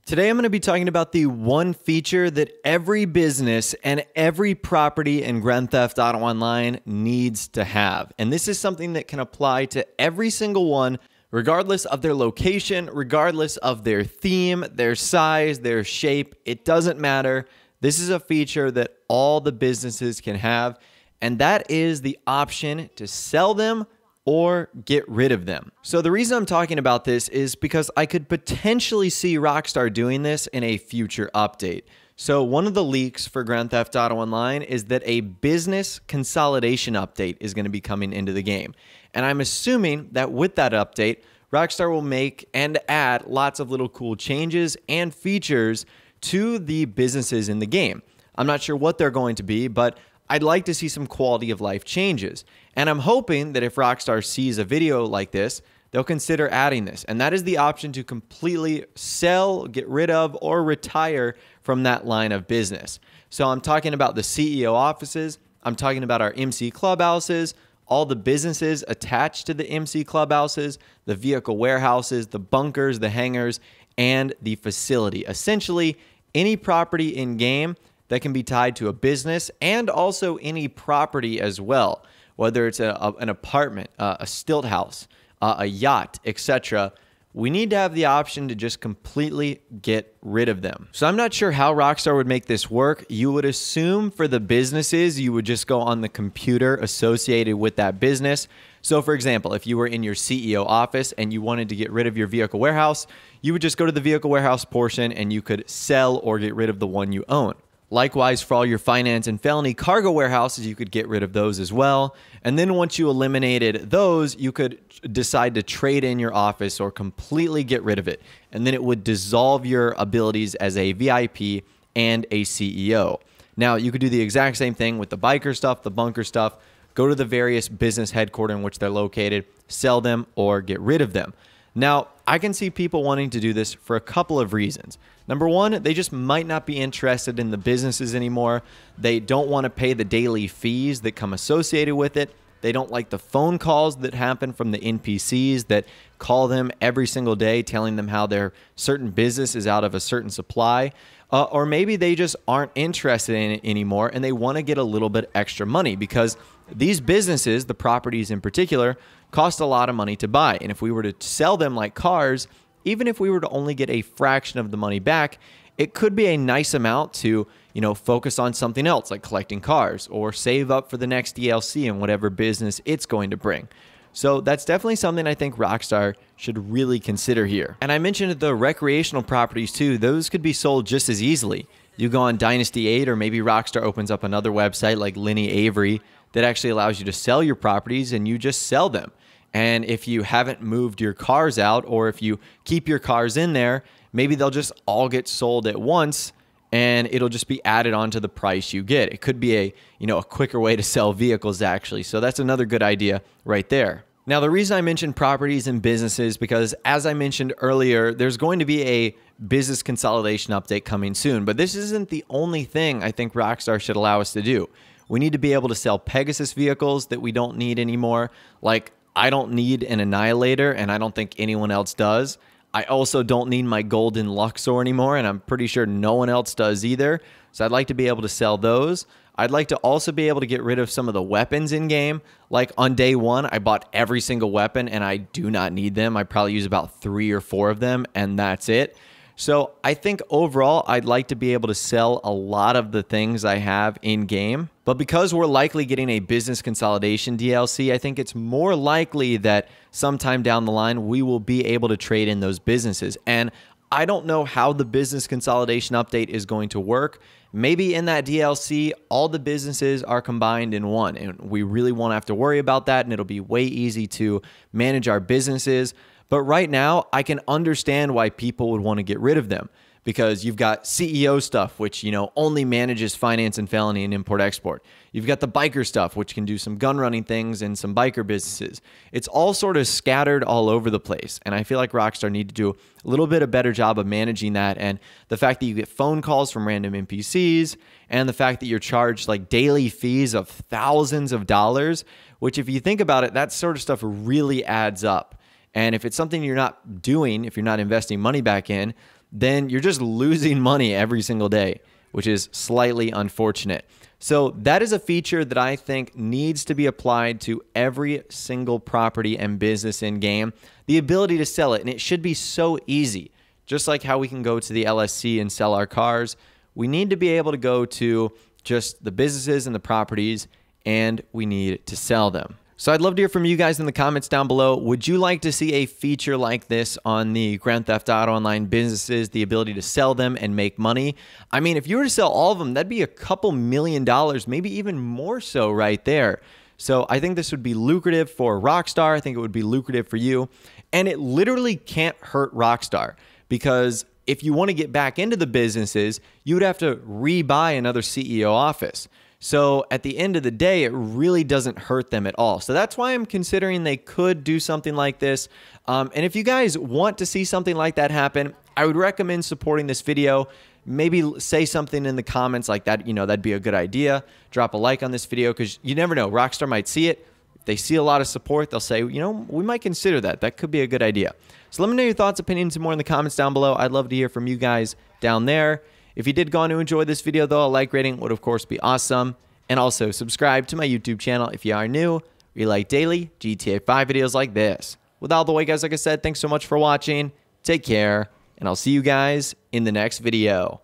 Today, I'm going to be talking about the one feature that every business and every property in Grand Theft Auto Online needs to have. And this is something that can apply to every single one, regardless of their location, regardless of their theme, their size, their shape. It doesn't matter. This is a feature that all the businesses can have, and that is the option to sell them or get rid of them. So the reason I'm talking about this is because I could potentially see Rockstar doing this in a future update. So one of the leaks for Grand Theft Auto Online is that a business consolidation update is going to be coming into the game. And I'm assuming that with that update, Rockstar will make and add lots of little cool changes and features to the businesses in the game. I'm not sure what they're going to be, but I'd like to see some quality of life changes. And I'm hoping that if Rockstar sees a video like this, they'll consider adding this. And that is the option to completely sell, get rid of, or retire from that line of business. So I'm talking about the CEO offices. I'm talking about our MC clubhouses, all the businesses attached to the MC clubhouses, the vehicle warehouses, the bunkers, the hangars, and the facility. Essentially, any property in game that can be tied to a business, and also any property as well, whether it's an apartment, a stilt house, a yacht, etc. We need to have the option to just completely get rid of them. So I'm not sure how Rockstar would make this work. You would assume for the businesses, you would just go on the computer associated with that business. So for example, if you were in your CEO office and you wanted to get rid of your vehicle warehouse, you would just go to the vehicle warehouse portion and you could sell or get rid of the one you own. Likewise, for all your finance and felony cargo warehouses, you could get rid of those as well. And then once you eliminated those, you could decide to trade in your office or completely get rid of it. And then it would dissolve your abilities as a VIP and a CEO. Now, you could do the exact same thing with the biker stuff, the bunker stuff. Go to the various business headquarters in which they're located, sell them, or get rid of them. Now, I can see people wanting to do this for a couple of reasons. Number one, they just might not be interested in the businesses anymore. They don't want to pay the daily fees that come associated with it. They don't like the phone calls that happen from the NPCs that call them every single day telling them how their certain business is out of a certain supply. Or maybe they just aren't interested in it anymore and they want to get a little bit extra money because these businesses, the properties in particular, cost a lot of money to buy. And if we were to sell them like cars, even if we were to only get a fraction of the money back, it could be a nice amount to, focus on something else like collecting cars or save up for the next DLC in whatever business it's going to bring. So that's definitely something I think Rockstar should really consider here. And I mentioned the recreational properties too. Those could be sold just as easily. You go on Dynasty 8 or maybe Rockstar opens up another website like Lenny Avery that actually allows you to sell your properties and you just sell them. And if you haven't moved your cars out or if you keep your cars in there, maybe they'll just all get sold at once and it'll just be added onto the price you get. It could be a quicker way to sell vehicles actually. So that's another good idea right there. Now, the reason I mentioned properties and businesses because as I mentioned earlier, there's going to be a business consolidation update coming soon, but this isn't the only thing I think Rockstar should allow us to do. We need to be able to sell Pegasus vehicles that we don't need anymore. Like, I don't need an Annihilator, and I don't think anyone else does. I also don't need my Golden Luxor anymore, and I'm pretty sure no one else does either. So I'd like to be able to sell those. I'd like to also be able to get rid of some of the weapons in game. Like on day one, I bought every single weapon, and I do not need them. I probably use about 3 or 4 of them, and that's it. So I think overall, I'd like to be able to sell a lot of the things I have in game. But because we're likely getting a business consolidation DLC, I think it's more likely that sometime down the line, we will be able to trade in those businesses. And I don't know how the business consolidation update is going to work. Maybe in that DLC, all the businesses are combined in one, and we really won't have to worry about that, and it'll be way easy to manage our businesses. But right now, I can understand why people would want to get rid of them because you've got CEO stuff, which, only manages finance and felony and import-export. You've got the biker stuff, which can do some gun running things and some biker businesses. It's all sort of scattered all over the place. And I feel like Rockstar need to do a little bit of better job of managing that. And the fact that you get phone calls from random NPCs and the fact that you're charged like daily fees of thousands of dollars, which if you think about it, that sort of stuff really adds up. And if it's something you're not doing, if you're not investing money back in, then you're just losing money every single day, which is slightly unfortunate. So that is a feature that I think needs to be applied to every single property and business in game, the ability to sell it. And it should be so easy. Just like how we can go to the LSC and sell our cars, we need to be able to go to just the businesses and the properties, and we need to sell them. So I'd love to hear from you guys in the comments down below. Would you like to see a feature like this on the Grand Theft Auto Online businesses, the ability to sell them and make money? I mean, if you were to sell all of them, that'd be a couple $1 million, maybe even more so right there. So I think this would be lucrative for Rockstar. I think it would be lucrative for you. And it literally can't hurt Rockstar, because if you want to get back into the businesses, you would have to rebuy another CEO office. So at the end of the day, it really doesn't hurt them at all. So that's why I'm considering they could do something like this. And if you guys want to see something like that happen, I would recommend supporting this video. Maybe say something in the comments like that. You know, that'd be a good idea. Drop a like on this video, because you never know. Rockstar might see it. If they see a lot of support, they'll say, you know, we might consider that. That could be a good idea. So let me know your thoughts, opinions, and more in the comments down below. I'd love to hear from you guys down there. If you did go on to enjoy this video, though, a like rating would, of course, be awesome. And also subscribe to my YouTube channel if you are new. We like daily GTA 5 videos like this. With all the way, guys, like I said, thanks so much for watching. Take care, and I'll see you guys in the next video.